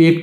1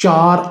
$4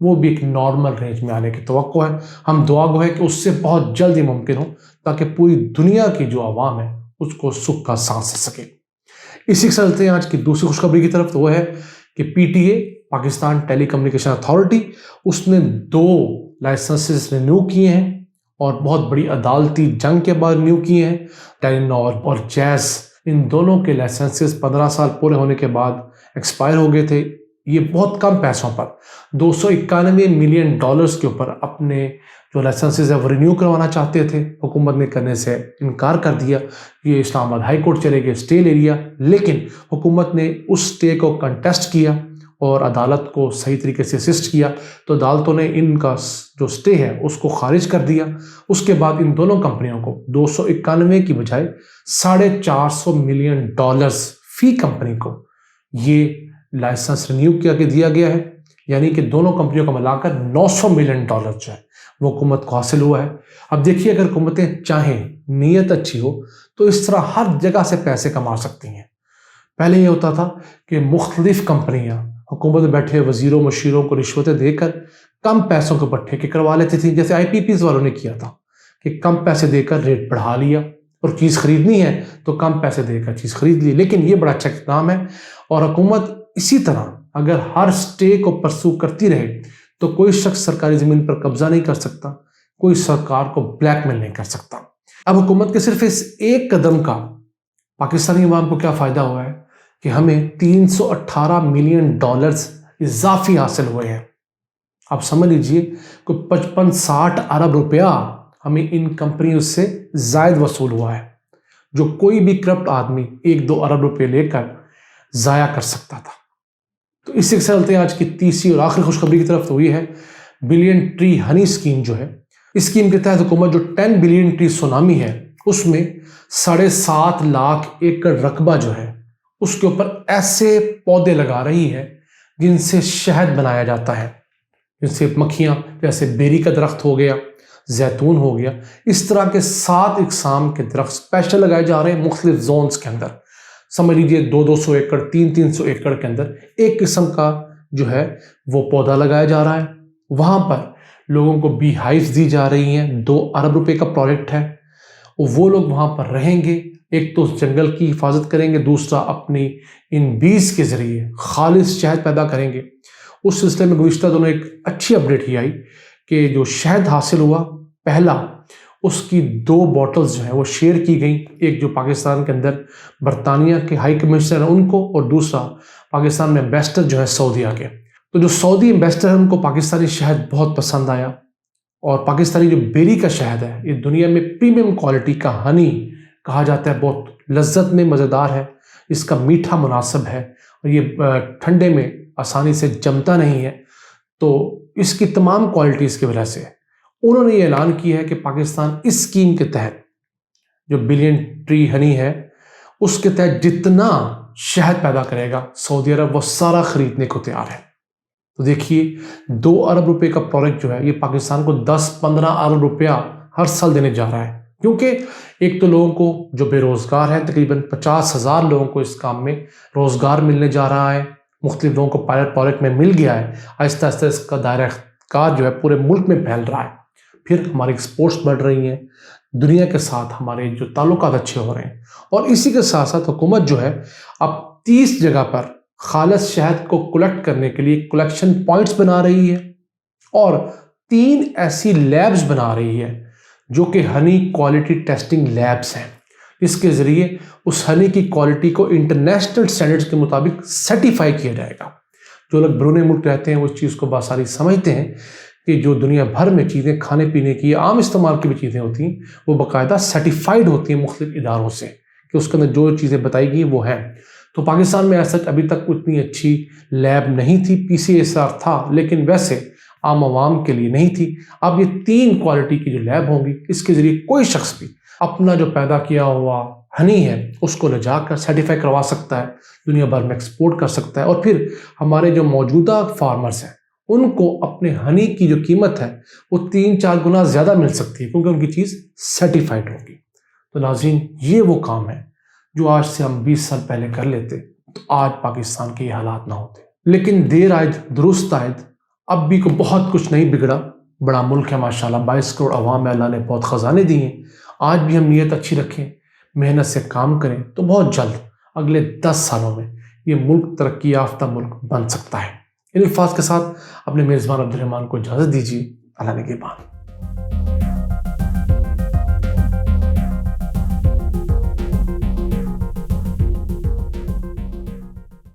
وہ بھی ایک نارمل رینج میں آنے کی توقع ہے. ہم دعا گو ہے کہ اس سے بہت جلد ہی ممکن ہو تاکہ پوری دنیا کی جو عوام ہے اس کو سکھ کا سانس لے سکے. اسی کے چلتے ہیں آج کی دوسری خوشخبری کی طرف. تو وہ ہے کہ P T A Pakistan telecommunication authority اس نے 2 لائسنسز رینیو کیے ہیں اور بہت بڑی عدالتی جنگ کے بعد رینیو کیے ہیں. ٹیلینور اور جیز ان دونوں کے لائسنسز 15 سال پورے ہونے کے بعد ایکسپائر ہو گئے تھے. یہ بہت کم پیسوں پر $291 ملین کے اوپر اپنے جو لائسنسز ہے وہ رینیو کروانا چاہتے تھے. حکومت نے کرنے سے انکار کر دیا. یہ اسلام آباد ہائی کورٹ چلے گئے, اسٹے لے لیا, لیکن حکومت نے اس اسٹے کو کنٹیسٹ کیا اور عدالت کو صحیح طریقے سے اسسٹ کیا, تو عدالتوں نے ان کا جو اسٹے ہے اس کو خارج کر دیا. اس کے بعد ان دونوں کمپنیوں کو 291 کی بجائے $450 ملین فی کمپنی کو یہ لائسنس رینیو کیا کے دیا گیا ہے. یعنی کہ دونوں کمپنیوں کو ملا کر $900 ملین جو ہے وہ حکومت کو حاصل ہوا ہے. اب دیکھیے, اگر حکومتیں چاہیں, نیت اچھی ہو, تو اس طرح ہر جگہ سے پیسے کما سکتی ہیں. پہلے یہ ہوتا تھا کہ مختلف کمپنیاں حکومت میں بیٹھے وزیروں مشیروں کو رشوتیں دے کر کم پیسوں کے اوپر ٹھیکے کروا لیتی تھیں, جیسے آئی پی پیز والوں نے کیا تھا کہ کم پیسے دے کر ریٹ بڑھا لیا, اور چیز خریدنی ہے تو کم پیسے دے کر چیز خرید لی. لیکن یہ بڑا اچھا اقدام ہے, اور حکومت اسی طرح اگر ہر سٹے کو پرسو کرتی رہے تو کوئی شخص سرکاری زمین پر قبضہ نہیں کر سکتا, کوئی سرکار کو بلیک میل نہیں کر سکتا. اب حکومت کے صرف اس ایک قدم کا پاکستانی عوام کو کیا فائدہ ہوا ہے کہ ہمیں $318 ملین اضافی حاصل ہوئے ہیں. اب سمجھ لیجئے کوئی 55-60 ارب روپیہ ہمیں ان کمپنیوں سے زائد وصول ہوا ہے, جو کوئی بھی کرپٹ آدمی 1-2 ارب روپے لے کر ضائع کر سکتا تھا. تو اس سے چلتے ہیں آج کی تیسری اور آخری خوشخبری کی طرف. تو یہ ہے بلین ٹری ہنی اسکیم جو ہے. اسکیم کے تحت حکومت جو 10 بلین ٹری سونامی ہے اس میں 7.5 لاکھ ایکڑ رقبہ جو ہے اس کے اوپر ایسے پودے لگا رہی ہے جن سے شہد بنایا جاتا ہے, جن سے مکھیاں, جیسے بیری کا درخت ہو گیا, زیتون ہو گیا, اس طرح کے 7 اقسام کے درخت اسپیشل لگائے جا رہے ہیں مختلف زونز کے اندر. سمجھ لیجیے 200 ایکڑ 300 ایکڑ کے اندر ایک قسم کا جو ہے وہ پودا لگایا جا رہا ہے. وہاں پر لوگوں کو بی ہائیوز دی جا رہی ہیں, 2 ارب روپے کا پروجیکٹ ہے. وہ لوگ وہاں پر رہیں گے, ایک تو اس جنگل کی حفاظت کریں گے, دوسرا اپنی ان بیز کے ذریعے خالص شہد پیدا کریں گے. اس سلسلے میں گزشتہ دنوں ایک اچھی اپڈیٹ یہ آئی کہ جو شہد حاصل ہوا پہلا, اس کی 2 بوٹلز جو ہیں وہ شیئر کی گئیں, ایک جو پاکستان کے اندر برطانیہ کے ہائی کمشنر ہیں ان کو, اور دوسرا پاکستان میں ایمبیسڈر جو ہے سعودیہ کے. تو جو سعودی ایمبیسڈر ہیں ان کو پاکستانی شہد بہت پسند آیا, اور پاکستانی جو بیری کا شہد ہے یہ دنیا میں پریمیم کوالٹی کا ہنی کہا جاتا ہے, بہت لذت میں مزیدار ہے, اس کا میٹھا مناسب ہے, اور یہ ٹھنڈے میں آسانی سے جمتا نہیں ہے. تو اس کی تمام کوالٹیز کی وجہ سے انہوں نے یہ اعلان کیا ہے کہ پاکستان اس اسکیم کے تحت جو بلین ٹری ہنی ہے اس کے تحت جتنا شہد پیدا کرے گا سعودی عرب وہ سارا خریدنے کو تیار ہے. تو دیکھیے 2 ارب روپے کا پروجیکٹ جو ہے یہ پاکستان کو 10-15 ارب روپیہ ہر سال دینے جا رہا ہے, کیونکہ ایک تو لوگوں کو جو بے روزگار ہیں تقریباً 50,000 لوگوں کو اس کام میں روزگار ملنے جا رہا ہے. مختلف لوگوں کو پائلٹ پروجیکٹ میں مل گیا ہے, آہستہ آہستہ اس کا دائرہ کار جو ہے پورے ملک میں پھیل رہا ہے. پھر ہماری ایکسپورٹس بڑھ رہی ہیں, دنیا کے ساتھ ہمارے جو تعلقات اچھے ہو رہے ہیں, اور اسی کے ساتھ ساتھ حکومت جو ہے اب 30 جگہ پر خالص شہد کو کلیکٹ کرنے کے لیے کلیکشن پوائنٹس بنا رہی ہے, اور 3 ایسی لیبز بنا رہی ہے جو کہ ہنی کوالٹی ٹیسٹنگ لیبز ہیں, اس کے ذریعے اس ہنی کی کوالٹی کو انٹرنیشنل سٹینڈرڈز کے مطابق سرٹیفائی کیا جائے گا. جو لوگ بیرون ملک رہتے ہیں وہ اس چیز کو بآسانی سمجھتے ہیں کہ جو دنیا بھر میں چیزیں کھانے پینے کی عام استعمال کی بھی چیزیں ہوتی ہیں وہ باقاعدہ سرٹیفائڈ ہوتی ہیں مختلف اداروں سے, کہ اس کے اندر جو چیزیں بتائی گئی وہ ہیں. تو پاکستان میں ایسا ابھی تک اتنی اچھی لیب نہیں تھی, پی سی ایس آر تھا لیکن ویسے عام عوام کے لیے نہیں تھی. اب یہ 3 کوالٹی کی جو لیب ہوں گی اس کے ذریعے کوئی شخص بھی اپنا جو پیدا کیا ہوا ہنی ہے اس کو لے جا کر سرٹیفائی کروا سکتا ہے, دنیا بھر میں ایکسپورٹ کر سکتا ہے, اور پھر ہمارے جو موجودہ فارمرز ہیں ان کو اپنے ہنی کی جو قیمت ہے وہ 3-4 گنا زیادہ مل سکتی ہے, کیونکہ ان کی چیز سرٹیفائڈ ہوگی. تو ناظرین یہ وہ کام ہے جو آج سے ہم 20 سال پہلے کر لیتے تو آج پاکستان کے یہ حالات نہ ہوتے. لیکن دیر آئد درست آئد, اب بھی کو بہت کچھ نہیں بگڑا، بڑا ملک ہے ماشاءاللہ، 22 کروڑ عوام ہے، اللہ نے بہت خزانے دیے ہیں۔ آج بھی ہم نیت اچھی رکھیں، محنت سے کام کریں تو بہت جلد اگلے 10 سالوں میں یہ ملک ترقی یافتہ ملک بن سکتا ہے۔ ان الفاظ کے ساتھ اپنے میزبان عبد الرحمان کو اجازت دیجیے۔ اللہ نگہبان۔